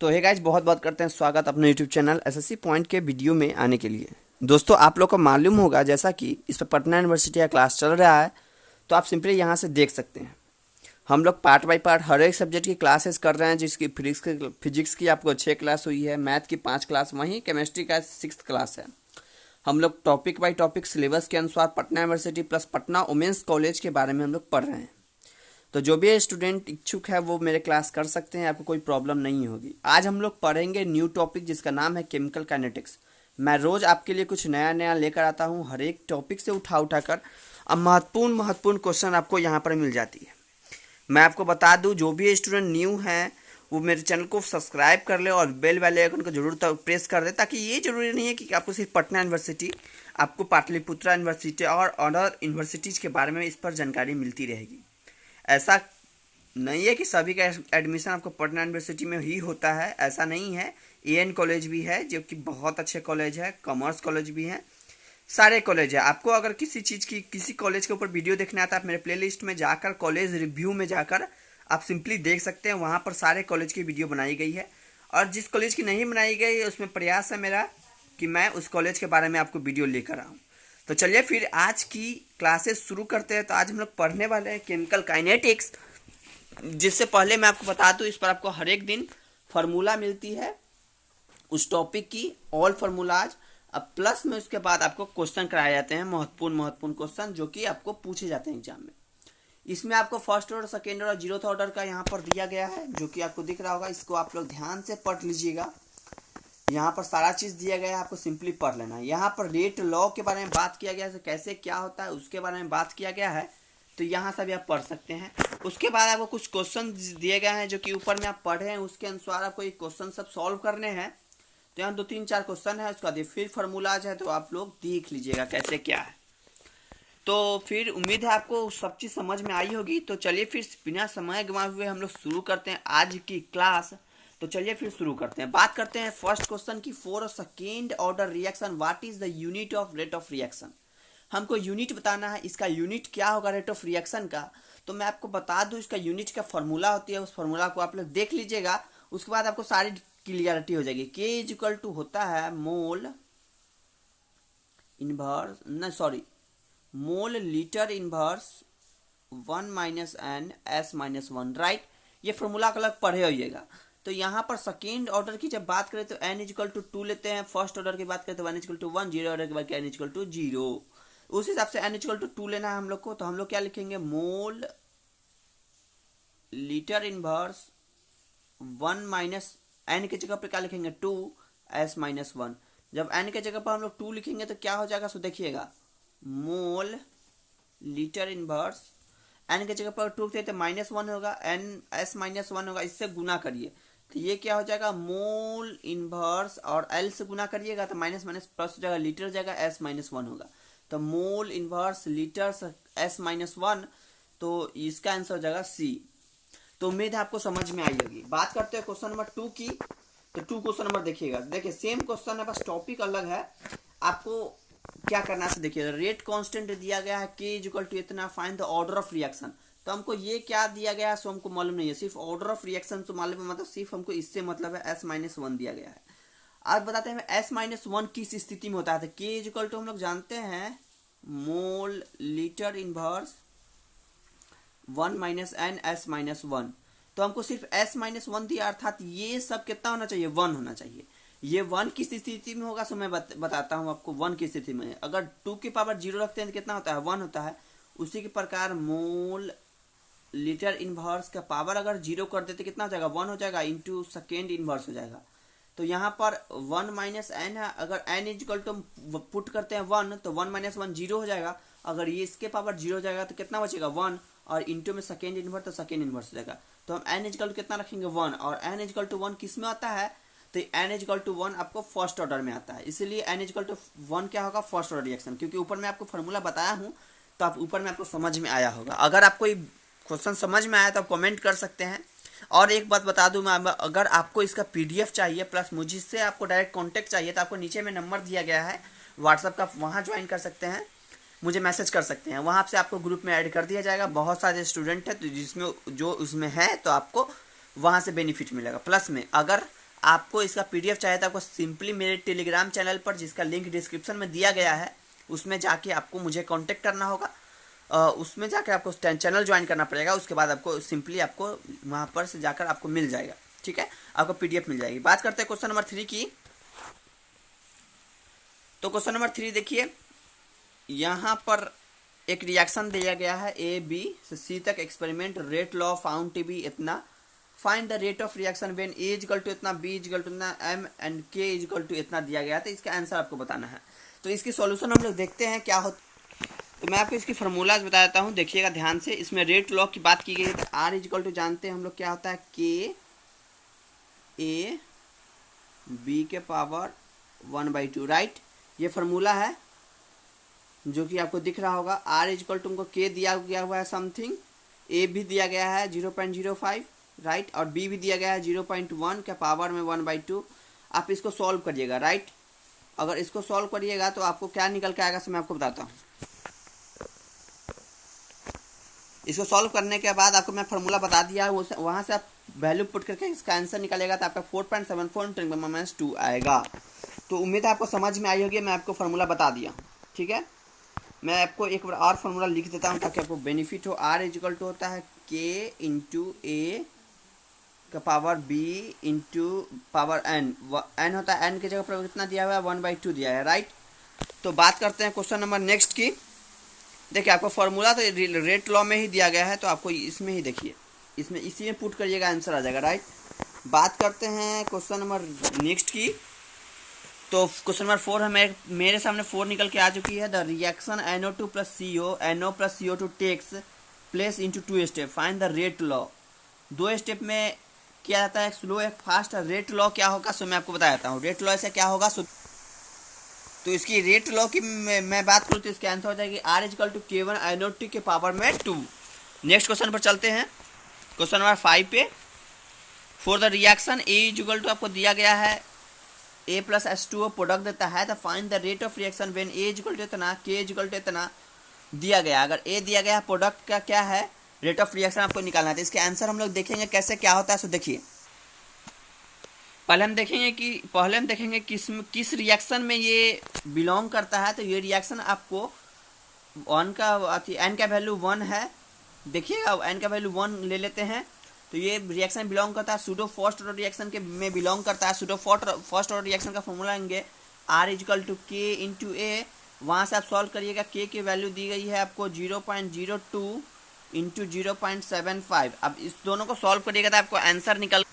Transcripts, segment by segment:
तो hey guys, बहुत बहुत करते हैं स्वागत अपने यूट्यूब चैनल एसएससी पॉइंट के वीडियो में आने के लिए। दोस्तों, आप लोग को मालूम होगा जैसा कि इस पर पटना यूनिवर्सिटी का क्लास चल रहा है, तो आप सिंपली यहाँ से देख सकते हैं। हम लोग पार्ट बाय पार्ट हर एक सब्जेक्ट की क्लासेस कर रहे हैं, जिसकी फिजिक्स की आपको 6 क्लास हुई है, मैथ की 5 क्लास, वहीं केमिस्ट्री का 6 क्लास है। हम लोग टॉपिक बाय टॉपिक सिलेबस के अनुसार Patna university plus Patna women's college के बारे में हम लोग पढ़ रहे हैं। तो जो भी स्टूडेंट इच्छुक है वो मेरे क्लास कर सकते हैं, आपको कोई प्रॉब्लम नहीं होगी। आज हम लोग पढ़ेंगे न्यू टॉपिक जिसका नाम है केमिकल काइनेटिक्स। मैं रोज़ आपके लिए कुछ नया नया लेकर आता हूँ, हर एक टॉपिक से उठा कर। अब महत्वपूर्ण क्वेश्चन आपको यहाँ पर मिल जाती है। मैं आपको बता दूँ, जो भी स्टूडेंट न्यू हैं वो मेरे चैनल को सब्सक्राइब कर ले और बेल वाले आइकन को जरूर प्रेस कर दे, ताकि ये जरूरी नहीं है कि आपको सिर्फ पटना यूनिवर्सिटी, आपको पाटलिपुत्रा यूनिवर्सिटी और अदर यूनिवर्सिटीज़ के बारे में इस पर जानकारी मिलती रहेगी। ऐसा नहीं है कि सभी का एडमिशन आपको पटना यूनिवर्सिटी में ही होता है, ऐसा नहीं है। एएन कॉलेज भी है जो कि बहुत अच्छे कॉलेज है, कॉमर्स कॉलेज भी है, सारे कॉलेज है। आपको अगर किसी चीज़ की किसी कॉलेज के ऊपर वीडियो देखना आता है, आप मेरे प्लेलिस्ट में जाकर कॉलेज रिव्यू में जाकर आप सिंपली देख सकते हैं, वहाँ पर सारे कॉलेज की वीडियो बनाई गई है। और जिस कॉलेज की नहीं बनाई गई उसमें प्रयास है मेरा कि मैं उस कॉलेज के बारे में आपको वीडियो लेकर आऊँ। तो चलिए फिर आज की क्लासेस शुरू करते हैं। तो आज हम लोग पढ़ने वाले हैं केमिकल काइनेटिक्स। जिससे पहले मैं आपको बता दूं, इस पर आपको हर एक दिन फार्मूला मिलती है उस टॉपिक की, ऑल फार्मूलाज। अब प्लस में उसके बाद आपको क्वेश्चन कराए जाते हैं, महत्वपूर्ण क्वेश्चन जो कि आपको पूछे जाते हैं एग्जाम में। इसमें आपको first order, second order, zeroth order का यहाँ पर दिया गया है, जो कि आपको दिख रहा होगा। इसको आप लोग ध्यान से पढ़ लीजिएगा। यहाँ पर सारा चीज दिया गया है, आपको सिंपली पढ़ लेना है। यहाँ पर रेट लॉ के बारे में बात किया गया है, कैसे क्या होता है उसके बारे में बात किया गया है, तो यहाँ से भी आप पढ़ सकते हैं। उसके बाद आपको कुछ क्वेश्चन दिए गए हैं जो कि ऊपर में आप पढ़े हैं, उसके अनुसार आपको ये क्वेश्चन सब सॉल्व करने हैं। तो यहाँ 2-3-4 क्वेश्चन है, उसके बाद फिर फार्मूलाज है, तो आप लोग देख लीजिएगा कैसे क्या है। तो फिर उम्मीद है आपको सब चीज़ समझ में आई होगी। तो चलिए फिर बिना समय गंवाए हुए हम लोग शुरू करते हैं आज की क्लास। तो चलिए फिर शुरू करते हैं। बात करते हैं फर्स्ट क्वेश्चन की, for second order reaction what is the unit of rate of reaction. हमको यूनिट बताना है, इसका यूनिट क्या होगा रेट ऑफ रिएक्शन का। तो मैं आपको बता दूं, इसका यूनिट का फॉर्मूला होती है, उस फॉर्मूला को आप लोग देख लीजिएगा। उसके बाद आपको सारी क्लियरिटी हो जाएगी। K इज इक्वल टू होता है mole litre inverse 1 minus N S minus 1, right. ये फॉर्मूला का अलग पढ़े होइएगा। तो यहाँ पर सेकेंड ऑर्डर की जब बात करें तो n इज इक्वल टू 2 लेते हैं, फर्स्ट ऑर्डर की बात करें तो 1 is equal to 1, zero order की बात करें n इज इक्वल टू 0। उस हिसाब से n इक्वल टू 2 लेना है हम लोग को। तो हम लोग क्या लिखेंगे, मोल लीटर इनवर्स 1 माइनस n के जगह पे क्या लिखेंगे 2 s माइनस 1। जब n के जगह पर हम लोग 2 लिखेंगे तो क्या हो जाएगा, सो देखिएगा, मोल लीटर इनवर्स n के जगह पर 2 लिखते तो -1 होगा, n s माइनस 1 होगा, इससे गुना करिए तो ये क्या हो जाएगा, मोल इनवर्स, और l से गुना करिएगा तो माइनस माइनस प्लस हो जाएगा, लीटर हो जाएगा, s माइनस 1 होगा। तो mole inverse litre s minus 1, तो इसका आंसर हो जाएगा C। तो उम्मीद है आपको समझ में आई होगी। बात करते हैं क्वेश्चन नंबर 2 की। तो 2 क्वेश्चन नंबर देखिएगा, देखिए सेम क्वेश्चन है, बस टॉपिक अलग है। आपको क्या करना है, देखिए रेट कांस्टेंट दिया गया है K इज इक्वल टू इतना, find the order of reaction. तो हमको ये क्या दिया गया है सो हमको मालूम नहीं है, सिर्फ ऑर्डर ऑफ रिएक्शन तो मालूम है, मतलब सिर्फ हमको इससे मतलब है s माइनस 1 दिया गया है। आज बताते हैं s माइनस 1 किस स्थिति में होता है। तो K इज इक्वल टू हम लोग जानते हैं mole litre inverse 1 minus N s minus 1। तो हमको सिर्फ s माइनस 1 दिया, अर्थात ये सब कितना होना चाहिए, 1 होना चाहिए। ये 1 किस स्थिति में होगा, सो मैं बताता हूँ आपको। 1 की स्थिति में अगर 2 की पावर 0 रखते हैं तो कितना होता है, 1 होता है। उसी के प्रकार मोल लीटर इनवर्स का पावर अगर 0 कर देते कितना हो जाएगा, 1 हो जाएगा, इंटू सेकेंड इनवर्स हो जाएगा। तो यहाँ पर 1 माइनस एन है, अगर n is equal to put करते हैं 1, तो 1 माइनस 1 0 हो जाएगा। अगर ये इसके पावर 0 हो जाएगा तो कितना बचेगा, 1, और इंटू में सेकेंड इनवर्स, तो सेकेंड इनवर्स हो जाएगा। तो हम n इजकल कितना रखेंगे, 1, और n इजकल टू 1 किस में आता है, तो n इजकल टू 1 आपको फर्स्ट ऑर्डर में आता है, इसलिए n इजकल टू 1 क्या होगा, फर्स्ट ऑर्डर रिएक्शन। क्योंकि ऊपर में आपको फॉर्मूला बताया हूँ, तो आप ऊपर में आपको समझ में आया होगा। अगर आपको ये क्वेश्चन समझ में आया तो आप कमेंट कर सकते हैं। और एक बात बता दूं मैं, अगर आपको इसका PDF चाहिए प्लस मुझसे आपको डायरेक्ट कांटेक्ट चाहिए, तो आपको नीचे में नंबर दिया गया है व्हाट्सएप का, वहाँ ज्वाइन कर सकते हैं, मुझे मैसेज कर सकते हैं, वहाँ से आपको ग्रुप में ऐड कर दिया जाएगा। बहुत सारे स्टूडेंट हैं तो जिसमें जो उसमें है, तो आपको वहाँ से बेनिफिट मिलेगा। प्लस में अगर आपको इसका पीडीएफ चाहिए तो आपको सिंपली मेरे टेलीग्राम चैनल पर, जिसका लिंक डिस्क्रिप्शन में दिया गया है, उसमें जाके आपको मुझे कांटेक्ट करना होगा। उसमें जाकर आपको चैनल ज्वाइन करना पड़ेगा। उसके बाद आपको सिंपली आपको वहाँ पर से जाकर आपको मिल जाएगा, ठीक है, आपको पीडीएफ मिल जाएगी। बात करते हैं क्वेश्चन नंबर 3 की। तो क्वेश्चन नंबर 3 देखिए, यहाँ पर एक रिएक्शन दिया गया है ए बी से सी तक, experiment rate law found to be इतना, find the rate of reaction when A equal to इतना, बी इक्वल टू इतना, M and K equal to इतना दिया गया था। इसका आंसर आपको बताना है। तो इसकी सॉल्यूशन हम लोग देखते हैं क्या हो। तो मैं आपको इसकी फार्मूलाज बता देता हूँ, देखिएगा ध्यान से। इसमें रेट लॉ की बात की गई है। तो आर इक्वल टू जानते हैं हम लोग क्या होता है, के ए बी के पावर 1/2, राइट। ये फार्मूला है जो कि आपको दिख रहा होगा। आर इक्वल टू हमको के दिया गया हुआ है समथिंग, ए भी दिया गया है 0.05, राइट, और बी भी दिया गया है 0.1 के पावर में 1/2। आप इसको सॉल्व करिएगा, राइट। अगर इसको सॉल्व करिएगा तो आपको क्या निकल के आएगा, मैं आपको बताता हूँ। इसको सॉल्व करने के बाद आपको मैं फार्मूला बता दिया, वहाँ से आप वैल्यू पुट करके इसका आंसर निकलेगा तो आपका 4.74 × 2 आएगा। तो उम्मीद है आपको समझ में आई होगी। मैं आपको फार्मूला बता दिया, ठीक है। मैं आपको एक बार और फार्मूला लिख देता हूँ ताकि आपको बेनिफिट हो। आर इक्वल टू होता है के इंटू ए का power B into power N. N होता है, एन की जगह पर कितना दिया हुआ है, 1/2 दिया है, राइट। तो बात करते हैं क्वेश्चन नंबर नेक्स्ट की। देखिए आपको फार्मूला तो रेट लॉ में ही दिया गया है, तो आपको इसमें ही देखिए, इसमें इसी में पुट करिएगा, आंसर आ जाएगा, राइट। बात करते हैं क्वेश्चन नंबर नेक्स्ट की। तो क्वेश्चन नंबर 4 है, मेरे सामने 4 निकल के आ चुकी है। The reaction NO2 plus NO plus CO2 takes place into 2 step, find the rate law. 2 step में क्या जाता है, स्लो एक फास्ट। रेट लॉ क्या होगा, सो मैं आपको बता देता हूँ। रेट लॉ से क्या होगा, तो इसकी रेट लॉ की मैं बात करूँ तो इसके आंसर हो जाएगी R equal to K1 NO2 के पावर में 2। नेक्स्ट क्वेश्चन पर चलते हैं, क्वेश्चन नंबर 5 पे। For the reaction A equal to आपको दिया गया है A प्लस H2O प्रोडक्ट देता है। तो find the rate of reaction when A equal to इतना, K इक्वल टू इतना दिया गया। अगर A दिया गया, प्रोडक्ट का क्या है, रेट ऑफ रिएक्शन आपको निकालना है। तो इसके आंसर हम लोग देखेंगे कैसे क्या होता है। सो देखिए, पहले हम देखेंगे किस रिएक्शन में ये बिलोंग करता है। तो ये रिएक्शन आपको एन का वैल्यू 1 है, देखिएगा एन का वैल्यू 1 ले लेते हैं। तो ये रिएक्शन बिलोंग करता है सूडो फर्स्ट ऑर्डर रिएक्शन के में बिलोंग करता है। सूडो फर्स्ट ऑर्डर रिएक्शन का फॉर्मूला लेंगे आर इक्वल टू के इंटू ए। वहाँ से आप सॉल्व करिएगा, के की वैल्यू दी गई है आपको 0.02 इंटू 0.75। अब इस दोनों को सॉल्व करिएगा तो आपको आंसर निकल,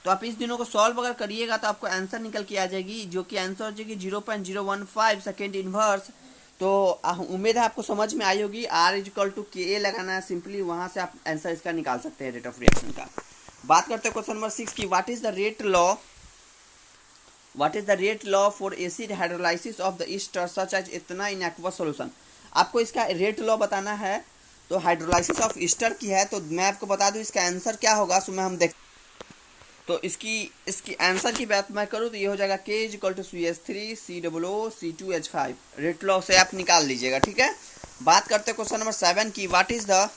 तो आप इस दिनों को सॉल्व अगर करिएगा तो आपको आंसर निकल के आ जाएगी, जो कि आंसर हो जाएगी 0.015 सेकेंड इनवर्स। तो उम्मीद है आपको समझ में आई होगी। आर इक्वल टू के लगाना है सिंपली, वहाँ से आप आंसर इसका निकाल सकते हैं, रेट ऑफ रिएक्शन का। बात करते हैं क्वेश्चन नंबर 6 की। What is the rate law for acid hydrolysis of the ester such as इतना इन एक्वस सॉल्यूशन। आपको इसका रेट लॉ बताना है। तो हाइड्रोलाइसिस ऑफ ईस्टर की है, तो मैं आपको बता दूं इसका आंसर क्या होगा। सो मैं हम देख, तो इसकी आंसर की बात मैं करूँ तो ये हो जाएगा K equal to CH3 COO C2H5। Rate law से आप निकाल लीजिएगा, ठीक है। बात करते हैं क्वेश्चन नंबर 7 की। What is the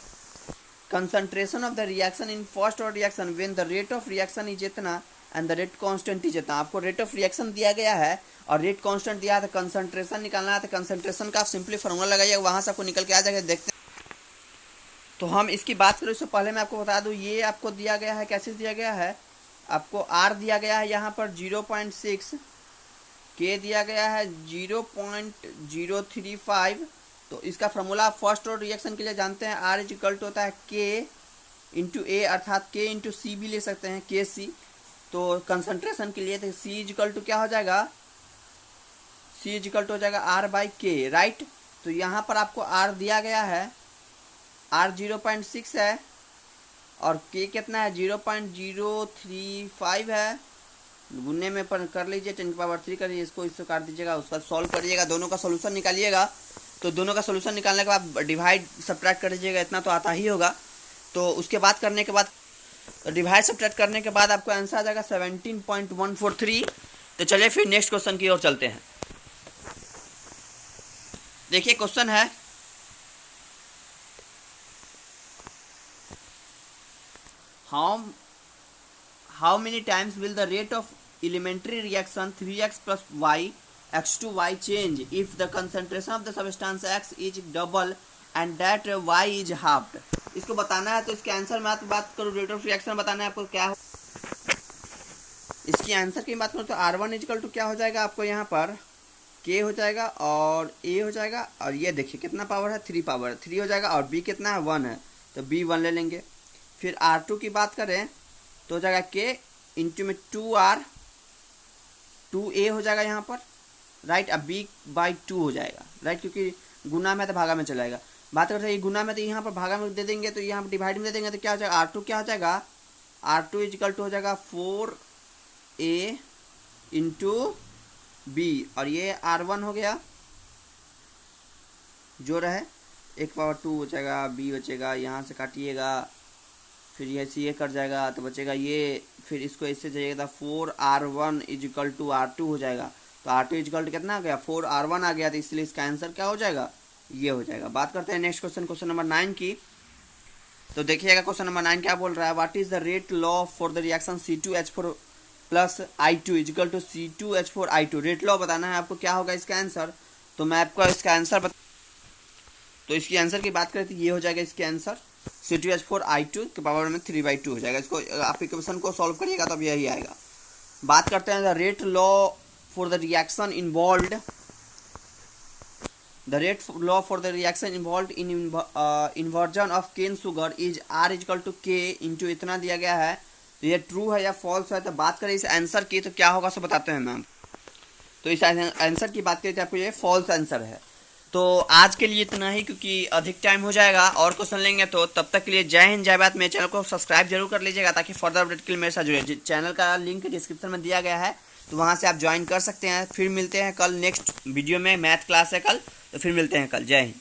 concentration of the reaction in first order reaction when the rate of reaction is इतना and the rate constant is इतना। आपको रेट ऑफ रिएक्शन दिया गया है और रेट कांस्टेंट दिया है, तो कंसंट्रेशन निकालना है। तो कंसंट्रेशन का आप सिंपली फॉर्मूला लगाइए, वहाँ से आपको निकल के आ जाएगा। देखते तो हम इसकी बात करें उससे पहले मैं आपको बता दूं, ये आपको दिया गया है, कैसे दिया गया है, आपको R दिया गया है यहाँ पर 0.6, K दिया गया है 0.035। तो इसका फार्मूला फर्स्ट ऑर्डर रिएक्शन के लिए जानते हैं, R इक्वल टू होता है K इंटू ए, अर्थात K इंटू सी भी ले सकते हैं, KC। तो कंसंट्रेशन के लिए तो C इक्वल टू क्या हो जाएगा, C इक्वल टू हो जाएगा R/K, राइट। तो यहाँ पर आपको R दिया गया है, R 0.6 है और K कितना है 0.035 है। गुन्ने में पर कर लीजिए, 10⁻³ करिए, इसको इससे काट दीजिएगा, उसका सॉल्व करिएगा, दोनों का सोल्यूशन निकालिएगा। तो दोनों का सोल्यूशन निकालने के बाद डिवाइड सब्ट्रैक्ट कर दीजिएगा, इतना तो आता ही होगा। तो उसके बाद करने के बाद डिवाइड सब्ट्रैक्ट करने के बाद आपको आंसर आ जाएगा 17.143। तो चलिए फिर नेक्स्ट क्वेश्चन की ओर चलते हैं। देखिए क्वेश्चन है, how many times will the rate of elementary reaction 3x plus Y x to y change if the concentration of the substance x is double and that y is halved। इसको बताना है, तो इसके answer में बात करूँ, rate of reaction बताना है आपको क्या हो। इसकी आंसर की बात करूँ तो R1 इक्वल टू क्या हो जाएगा आपको, यहाँ पर K हो जाएगा और A हो जाएगा, और ये देखिए कितना पावर है, 3 पावर है, 3 हो जाएगा, और B कितना है, 1 है, तो B 1 ले लेंगे। फिर R2 की बात करें तो हो जाएगा K इंटू में 2R 2A हो जाएगा यहाँ पर, राइट। अब B/2 हो जाएगा, राइट, क्योंकि गुना में तो भागा में चलाएगा। बात करते हैं ये गुना में, तो यहाँ पर भागा में दे देंगे, तो यहाँ पर डिवाइड में दे देंगे, तो क्या हो जाएगा, R2 क्या हो जाएगा, R2 इक्वल टू हो जाएगा 4A इंटू B, और ये R1 हो गया जो रहे 1/2 बचेगा, B बचेगा, यहाँ से काटिएगा, फिर ये से ये कट जाएगा तो बचेगा ये, फिर इसको इससे जाइएगा 4R1 इक्वल टू R2 हो जाएगा, तो R2 इक्वल टू कितना आ गया, 4R1 आ गया, तो इसलिए इसका आंसर क्या हो जाएगा, ये हो जाएगा। बात करते हैं नेक्स्ट क्वेश्चन, क्वेश्चन नंबर 9 की। तो देखिएगा क्वेश्चन नंबर 9 क्या बोल रहा है, what is the rate law for the reaction C2H4 plus I2 equal to C2H4I2। Rate law बताना है आपको, क्या होगा इसका आंसर। तो मैं आपको इसका आंसर तो इसकी आंसर की बात करें तो ये हो जाएगा इसके आंसर, C2H4I2 के पावर में 3/2 हो जाएगा। इसको आप इक्वेशन को सॉल्व करिएगा तब यही आएगा। बात करते हैं the rate law for the reaction involved, the rate law for the reaction involved in inversion of cane sugar is R equal to K into इतना दिया गया है, तो ये ट्रू है या फॉल्स है। तो बात करें इस आंसर की तो क्या होगा सब बताते हैं मैम। तो इस आंसर की बात करें तो आपको ये फॉल्स आंसर है। तो आज के लिए इतना ही, क्योंकि अधिक टाइम हो जाएगा, और क्वेश्चन लेंगे। तो तब तक के लिए जय हिंद जय भारत। मेरे चैनल को सब्सक्राइब जरूर कर लीजिएगा ताकि फर्दर अपडेट के लिए मेरे साथ जुड़े। चैनल का लिंक डिस्क्रिप्शन में दिया गया है, तो वहाँ से आप ज्वाइन कर सकते हैं। फिर मिलते हैं कल नेक्स्ट वीडियो में, मैथ क्लास है कल, तो फिर मिलते हैं कल। जय हिंद।